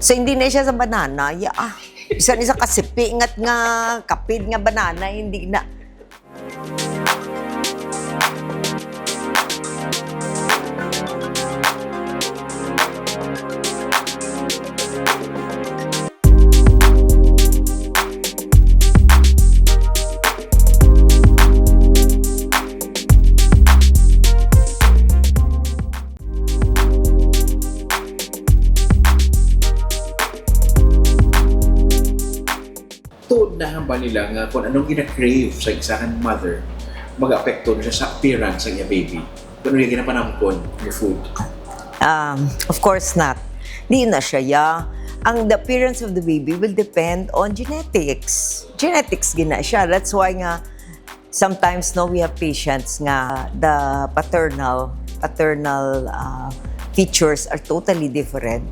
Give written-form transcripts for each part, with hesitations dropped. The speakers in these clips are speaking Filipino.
So, hindi na siya sa banana. Isa kasipi nga kapid nga banana, hindi na. Tuod na hamba nila nga kung anong gina-crave sa isa kang mother, mag-apekto na siya sa appearance ng iya baby. Kung ano yung ginapanamkon yung food. Of course not. Di na siya, the appearance of the baby will depend on genetics. Genetics gina siya. That's why nga, sometimes we have patients nga the paternal features are totally different.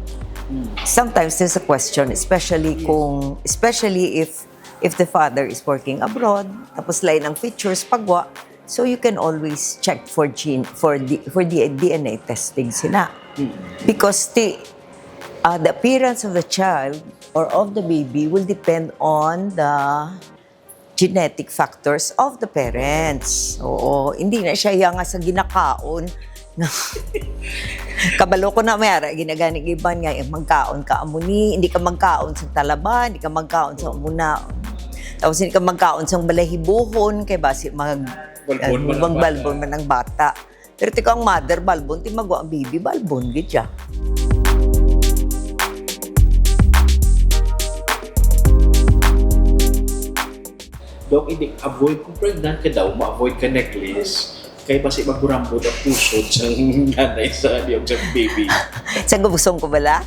Sometimes there's a question, especially if the father is working abroad, tapos lain ang features pagwa, so you can always check for the DNA testing sila. Because the appearance of the child or of the baby will depend on the genetic factors of the parents. Oo, hindi na siya nga sa ginakaon. Kabalo ko na mayara, ginaganig iban nga, magkaon ka amuni, hindi ka magkaon sa talaban, hindi ka magkaon sa umuna. Tapos hindi ka magkaon sa balahibuhon, kay basi magbalbon man ang bata. Pero tika ang mother, balbon, ti magwa ang baby, balbon, gitya. Dok, hindi, avoid kung pregnant ka daw, ma-avoid ka necklace, kaya basi magburambod ang pusod sa nanay sa liyog sa baby. Sa busong ko bala?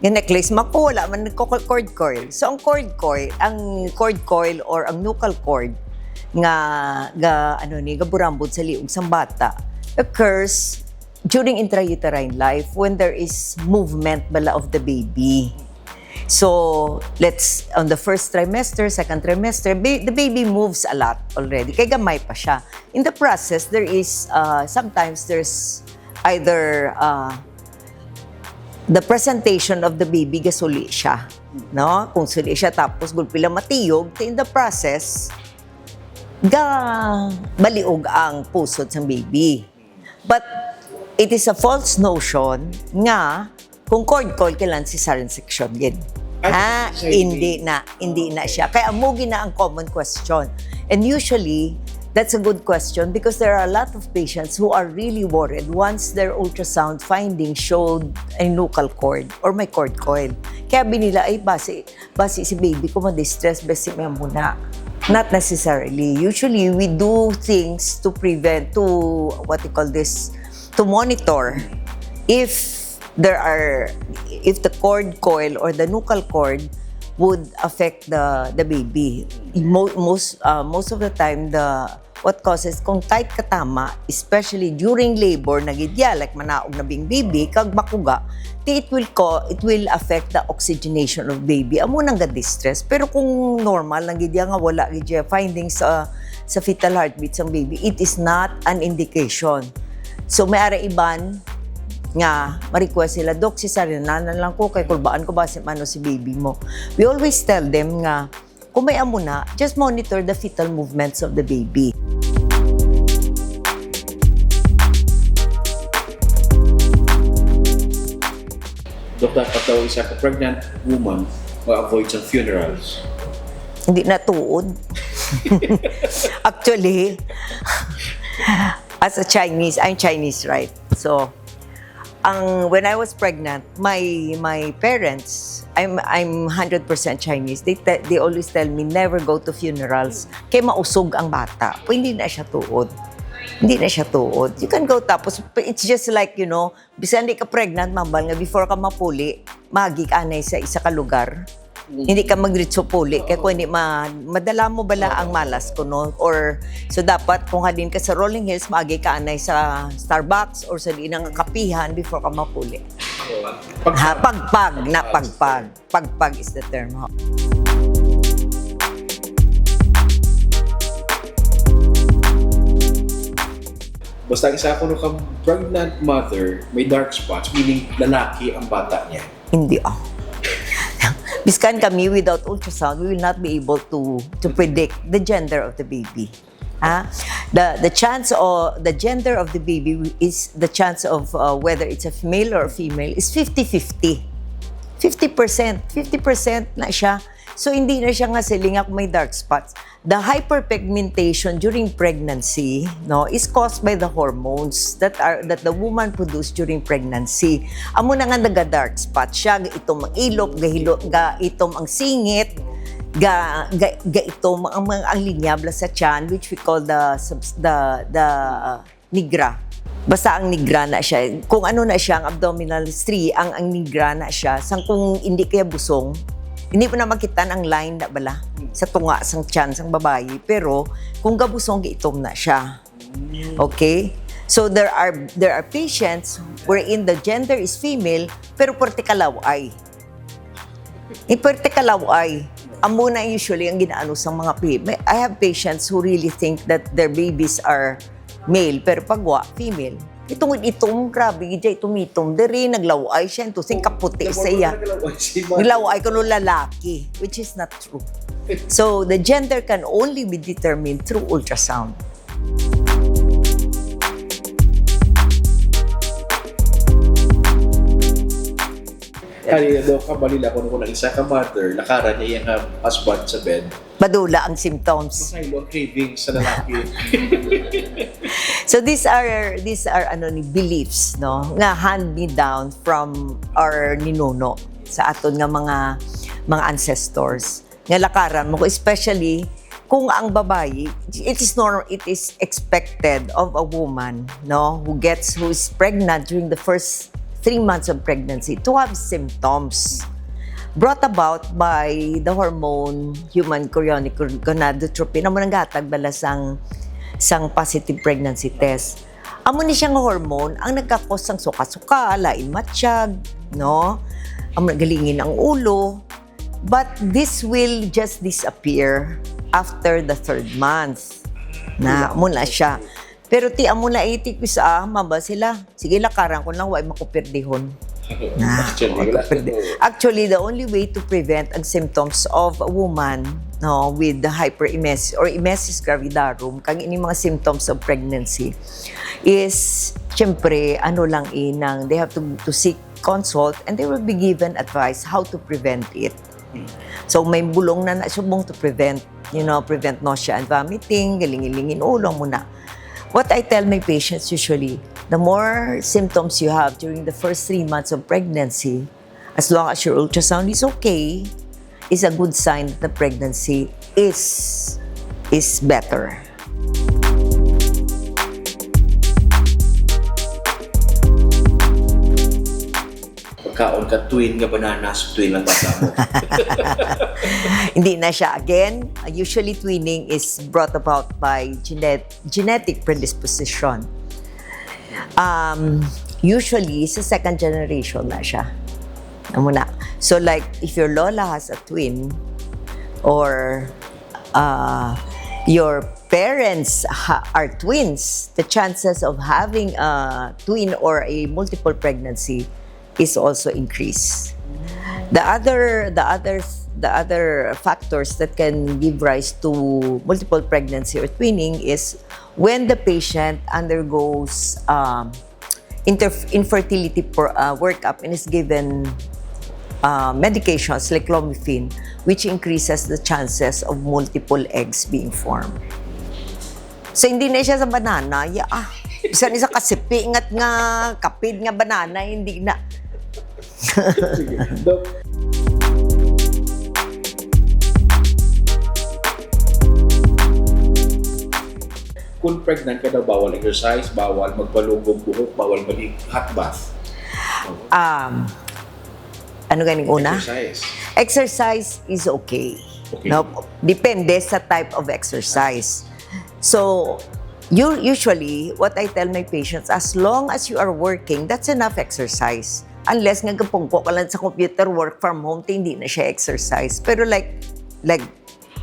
Yung necklace, wala man cord coil. So ang cord coil or ang nuchal cord nga burambod sa liog sang bata occurs during intrauterine life when there is movement bala of the baby. So, on the first trimester, second trimester, the baby moves a lot already. Kaya gamay pa siya. In the process, there is, sometimes there's either the presentation of the baby, gasuli siya. No? Kung suli siya, tapos gulpila matiyog, in the process, baliog ang pusod ng baby. But, it is a false notion nga kung cord coil kailan cesarean section gid. Hindi na siya. Kaya amugi na ang common question. And usually, that's a good question because there are a lot of patients who are really worried once their ultrasound findings showed a nuchal cord or may cord coil. Kaya binila, base si baby ko ma-distress, basi may muna. Not necessarily. Usually, we do things to prevent, to monitor if the cord coil or the nuchal cord would affect the baby. Most of the time, what causes, kung tight katama, especially during labor, nagidya, like manaog na bing baby, kag makuga, it will affect the oxygenation of baby. Amo nang ga-distress. Pero kung normal, nagidya nga wala gidya findings sa fetal heartbeat ng baby, it is not an indication. So, may ara iban, nga, ma-request sila, Dok, cesarean na lang ko, kay kulbaan ko ba si baby mo. We always tell them nga, kung may amo na, just monitor the fetal movements of the baby. Dok, dapat daw isa ka pregnant woman ma-avoid sa funerals. Hindi na tuod. Actually, as a Chinese, I'm Chinese, right? So, when I was pregnant, my parents, I'm 100% Chinese. They always tell me never go to funerals kay mausog ang bata. O hindi na siya tuod. Hindi na siya tuod. You can go tapos it's just like, bisan di ka pregnant, mambal nga before ka mapuli, magi-anay sa isa ka lugar. Hindi ka magritso puli kaya kung hindi madala mo bala ang malas ko, no? Or so dapat kung halin ka sa Rolling Hills, maagi ka anay sa Starbucks or sa dinang kapihan before ka mapuli. Pagpag is the term. Basta isa ko kang pregnant mother, may dark spots, meaning lalaki ang bata niya. Hindi Biskan kami, without ultrasound, we will not be able to predict the gender of the baby. The chance or the gender of the baby is the chance of whether it's a male or a female is 50-50. 50% na siya. So hindi na siya nga silingak may dark spots. The hyperpigmentation during pregnancy, no, is caused by the hormones that the woman produce during pregnancy. Amo na nga naga-dark spot siya, itom ang ilok, itom ang singit, itom ang linyabla sa tiyan, which we call the nigra. Basta ang nigra na siya. Kung ano na siya, ang abdominal tree, ang nigra na siya. Kung hindi kaya busong, hindi mo na makita ang line na bala sa tunga, sang tiyan, sang babayi. Pero kung gabusong, itom na siya. Okay? So there are patients wherein the gender is female, pero parte kalaway. Parte kalaway. Amo na usually ang ginaano sa mga baby. I have patients who really think that their babies are male, pero pagwa, female. Itong grabe, itom. Dere, naglaway siya. Ito, sing kaputi sa iya. Naglaway ko ng lalaki, which is not true. So, the gender can only be determined through ultrasound. Kanina daw, kabalila ko nung isa ka mother, lakaran niya yung husband sa bed. Badula ang symptoms. Masaylo ang craving sa lalaki. So these are beliefs, no, nga hand me down from our ninuno sa aton nga mga ancestors. Nga lakaran mo, especially kung ang babayi, it is expected of a woman, no, who is pregnant during the first 3 months of pregnancy to have symptoms brought about by the hormone human chorionic gonadotropin. Amo nang gatag bala sang positive pregnancy test. Amo ni siyang hormone ang nagkakos sang suka-suka, lain matsyag, no? Amo nagalingin ang ulo. But this will just disappear after the 3rd month. Na amo na siya. Pero ti amo na itik sa maba sila. Sige lakaran ko lang way makupirdihon. Actually, the only way to prevent ang symptoms of a woman, no, with the hyperemesis or emesis gravidarum, kang ini mga symptoms of pregnancy, is syempre they have to seek consult and they will be given advice how to prevent it. So may bulong na subong to prevent nausea and vomiting, galingin-lingin ulo muna. What I tell my patients usually, the more symptoms you have during the first 3 months of pregnancy, as long as your ultrasound is okay, is a good sign that the pregnancy is better. Pagkaon ka, twin nga bananas, twin lang bata mo. Hindi na siya. Again, usually twinning is brought about by genetic predisposition. Usually, sa 2nd generation na siya. So like, if your lola has a twin, or your parents are twins, the chances of having a twin or a multiple pregnancy is also increased. The other factors that can give rise to multiple pregnancy or twinning is when the patient undergoes infertility workup and is given medications like clomiphene, which increases the chances of multiple eggs being formed. So hindi na siya sa banana, isa kasipi nga kapid nga banana, hindi na. Dok, kung pregnant ka daw, bawal exercise, bawal magpalugog buhok, bawal hot bath. Ano ganing una? Exercise is okay. No, depende sa type of exercise. So, usually, what I tell my patients, as long as you are working, that's enough exercise. Unless nga kapungko ka lang sa computer, work from home, hindi na siya exercise. Pero like the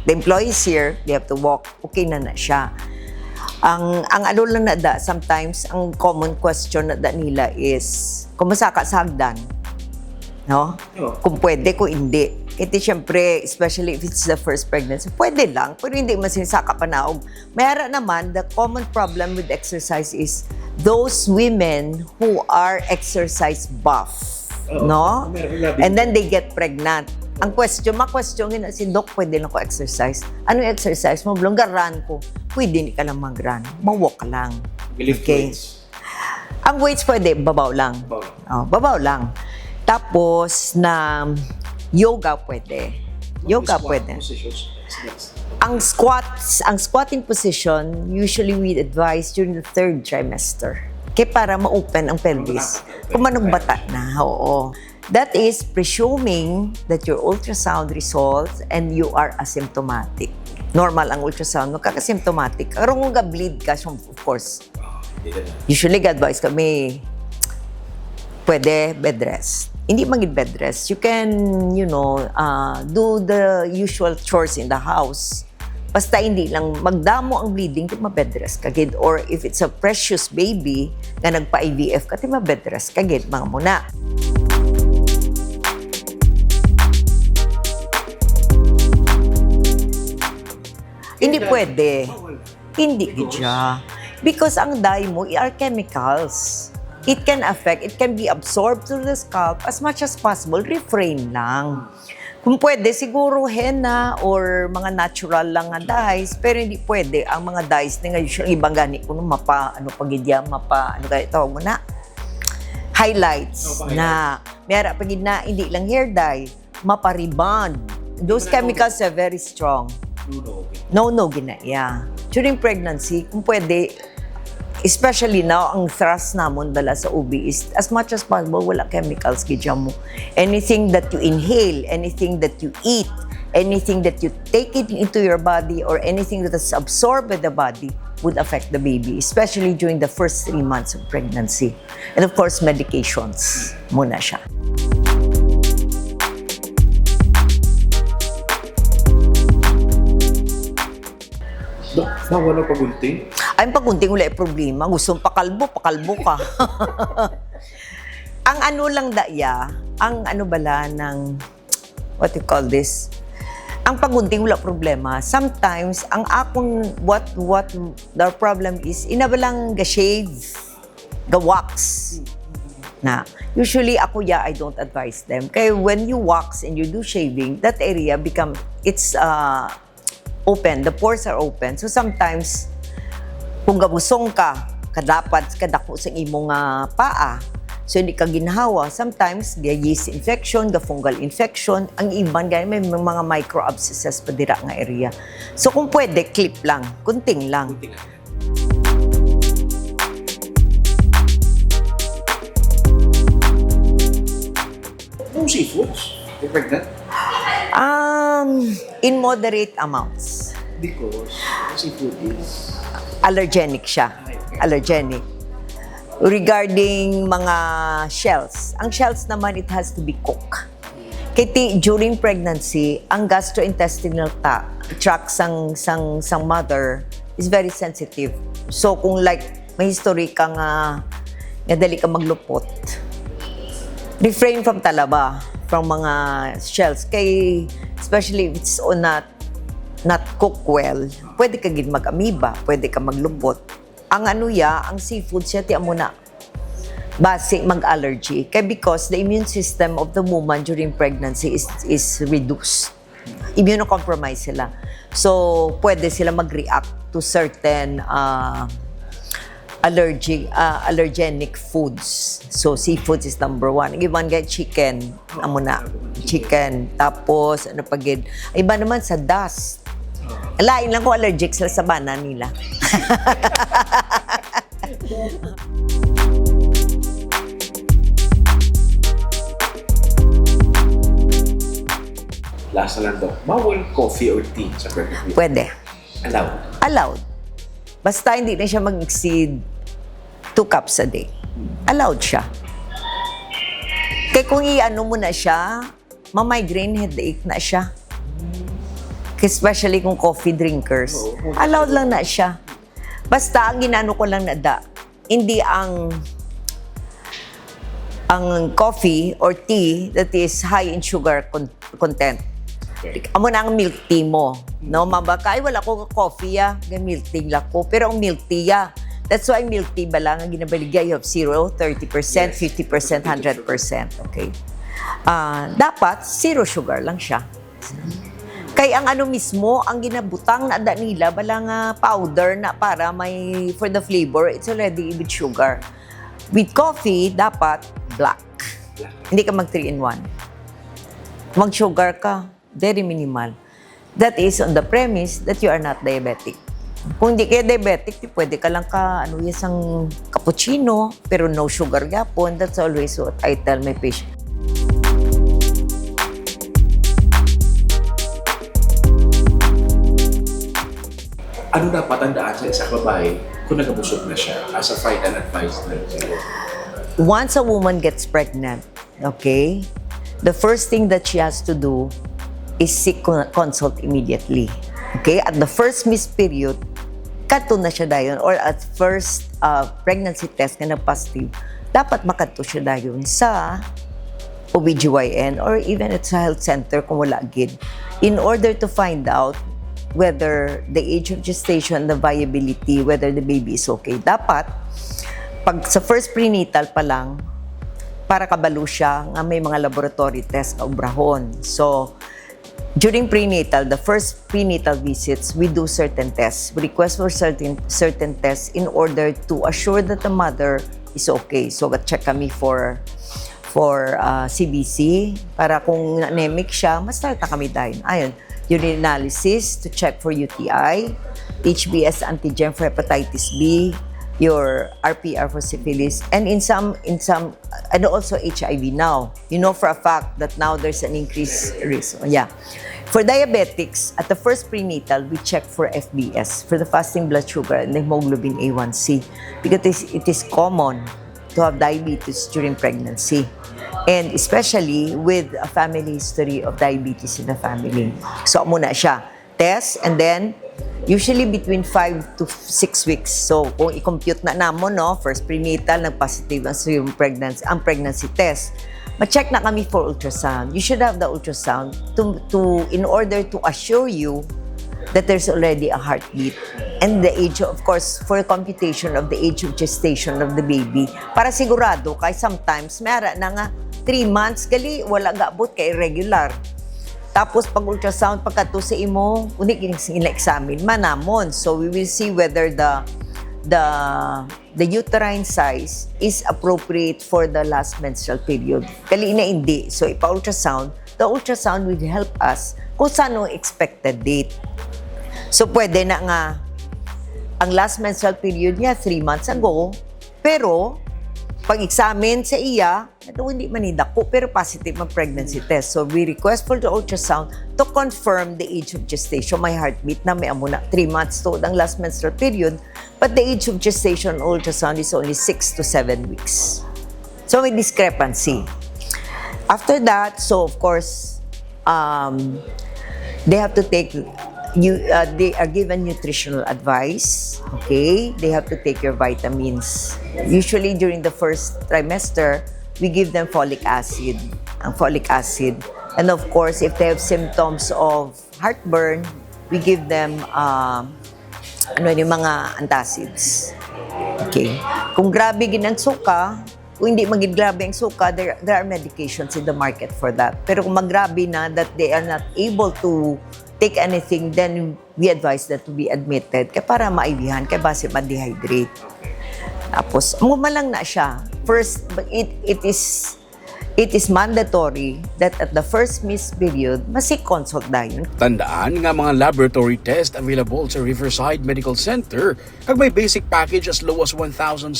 employees here, they have to walk, okay na siya. Ang ano lang na sometimes, ang common question na nila is, kumusta ka sa hagdan? No? Oo. Kung pwede, kung hindi. Kasi syempre, especially if it's the first pregnancy, pwede lang, pero hindi masinsaka panaog. Mayroon naman, the common problem with exercise is those women who are exercise buff. Oo. No? Meron. And then they get pregnant. Ang ma-questionin na si Doc, pwede lang ko exercise. Ano yung exercise mo? Run ko. Pwede hindi ka lang mag-run. Ma-walk ka lang. Lift weights. Ang weights pwede, babaw lang. Babaw. Oh, babaw lang. Tapos na yoga pwede. Yoga pwede. Positions. Next. Ang squatting position, usually we advise during the 3rd trimester. Kaya para ma-open ang pelvis. Kung manong bata na, oo. That is presuming that your ultrasound results and you are asymptomatic. Normal ang ultrasound, magkakasymptomatic. Karong nga bleed ka, of course. Usually, advice kami, pwede bed rest. Hindi maging bed rest. You can, do the usual chores in the house. Basta hindi lang magdamo ang bleeding, kaya ma-bed rest kagid. Or if it's a precious baby na nagpa-IVF ka, ma-bed rest kagid, mga muna. Hindi pwede. Hindi siya. Because ang dye mo are chemicals. It can affect, it can be absorbed through the scalp. As much as possible, refrain lang. Kung pwede, siguro henna or mga natural lang nga dyes, pero hindi pwede. Ang mga dyes na nga, ibang gani ko, tawag mo na? Highlights na, mayara pagid na, hindi lang hair dye, mapa-rebond. Those chemicals are very strong. No, ginaya. During pregnancy, kung pwede, especially now, ang thrust namon dala sa OB is as much as possible, wala chemicals gidya mo. Anything that you inhale, anything that you eat, anything that you take it into your body, or anything that is absorbed by the body would affect the baby, especially during the first 3 months of pregnancy. And of course, medications muna siya. Dok, wala pagunting? Ay, pagunting wala yung problema. Gusto pakalbo ka. Ang ano lang daya, ang ano bala ng, what you call this? Ang pagunting wala problema. Sometimes, ang akong, what the problem is, inabalang ga-shave, ga-wax. Na, usually ako I don't advise them. Kaya when you wax and you do shaving, that area it's open, the pores are open. So sometimes, kung gabusong ka, kadapat kadako sa imong paa, so hindi ka ginhawa. Sometimes, yeast infection, fungal infection, ang iban, may mga micro abscesses pa dira nga area. So kung pwede, clip lang, kunting lang. No seafoods? You're pregnant? In moderate amounts. Because seafood is... Allergenic siya. Allergenic. Regarding mga shells, ang shells naman, it has to be cooked. Kaya during pregnancy, ang gastrointestinal tract sang mother is very sensitive. So kung may history ka nga dali ka maglupot, refrain from talaba, from mga shells. Kay especially if it's not cooked well, pwede ka mag-amoeba, pwede ka maglupot. Ang ang seafood siya, tiyan mo na, base mag-allergy. Kaya because the immune system of the woman during pregnancy is reduced. Immunocompromised sila. So, pwede sila mag-react to certain allergenic foods. So, seafood is number 1. Iban nga chicken, chicken. Tapos, iba naman sa dust. Lain lang kung allergic sila sa bana nila. Last na lang daw, bawal coffee or tea sa pregnancy? Pwede. Allowed? Basta hindi na siya mag-exceed 2 cups a day. Allowed siya. Kaya kung mo na siya, ma-migraine headache na siya. Especially kung coffee drinkers. Allowed lang na siya. Basta ang ginano ko lang hindi ang ang coffee or tea that is high in sugar content. Okay. Amo na ang milk tea mo. No, mabaka, ay wala ko coffee milk tea lang ko. Pero ang milk tea that's why milk tea ba lang ang ginabaligya, you have 0, 30%, 50%, 100%. Okay. Dapat zero sugar lang siya. Kaya ang ano mismo, ang ginabutang na ada nila, balang powder na para may, for the flavor, it's already with sugar. With coffee, dapat black. Hindi ka mag 3-in-1. Mag-sugar ka, very minimal. That is on the premise that you are not diabetic. Kung hindi kayo diabetic, pwede ka lang isang cappuccino, pero no sugar gapon. That's always what I tell my patient. Ano dapat tandaan sa isang babae kung nagabusog na siya as a final advice na Once a woman gets pregnant, okay, the first thing that she has to do is seek consult immediately. Okay, at the first missed period, kadto na siya dayon, or at first pregnancy test na positive, dapat makadto siya dayon sa OBGYN or even at sa health center kung wala gid, in order to find out whether the age of gestation, the viability, whether the baby is okay. Dapat, pag sa first prenatal pa lang, para kabalo siya nga may mga laboratory test na ubrahon. So, during prenatal, the first prenatal visits, we do certain tests. We request for certain tests in order to assure that the mother is okay. So, check kami for CBC, para kung anemic siya, ma-start na kami dahil. Ayun, urine analysis to check for UTI, HBs antigen for hepatitis B, your RPR for syphilis, and in some, and also HIV now. You know for a fact that now there's an increased risk. Yeah. For diabetics, at the first prenatal, we check for FBS, for the fasting blood sugar and the hemoglobin A1C, because it is common to have diabetes during pregnancy. And especially with a family history of diabetes in the family. So, muna siya. Test, and then, usually between 5 to 6 weeks. So, kung i-compute na namon, no, first prenatal, nag-positive ang pregnancy test, ma-check na kami for ultrasound. You should have the ultrasound in order to assure you that there's already a heartbeat. And the age, of course, for computation of the age of gestation of the baby. Para sigurado, kay sometimes, mayara na nga, 3 months, gali, wala gabot kay irregular. Tapos, pag ultrasound, pagkato sa imo, unik ina-examine, manamon. So, we will see whether the uterine size is appropriate for the last menstrual period. Kali na hindi. So, ipa-ultrasound, the ultrasound will help us kung saan ang expected date. So, pwede na nga, ang last menstrual period niya, 3 months ago, pero, pag-examine sa iya, hindi man idako, pero positive ang pregnancy test. So, we request for the ultrasound to confirm the age of gestation. May heartbeat na may amuna 3 months to ang last menstrual period, but the age of gestation ultrasound is only 6 to 7 weeks. So, may discrepancy. After that, so of course, they have to take they are given nutritional advice, okay? They have to take your vitamins. Usually during the first trimester, we give them folic acid. And of course, if they have symptoms of heartburn, we give them yung mga antacids. Okay? Kung grabe ginang suka, kung hindi maging grabe ang suka, there are medications in the market for that. Pero kung maggrabe na that they are not able to take anything, then we advise that to be admitted kaya para maibihan, kaya base ma-dehydrate. Tapos, lang na siya. First, it is mandatory that at the first missed period, masi-consult dayon. Tandaan nga mga laboratory test available sa Riverside Medical Center kag may basic package as low as 1,600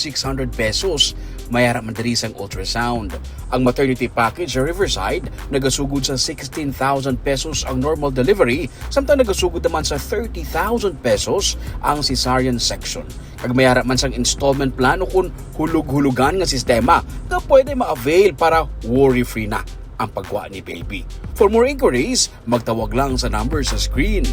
pesos. Mayara man diri sang ultrasound. Ang maternity package sa Riverside nagasugod sa 16,000 pesos ang normal delivery, samtang nagasugod naman sa 30,000 pesos ang cesarean section. Kag mayara man sang installment plano kung hulug-hulugan nga sistema na pwede ma-avail para worry-free na ang pagwa ni baby. For more inquiries, magtawag lang sa number sa screen.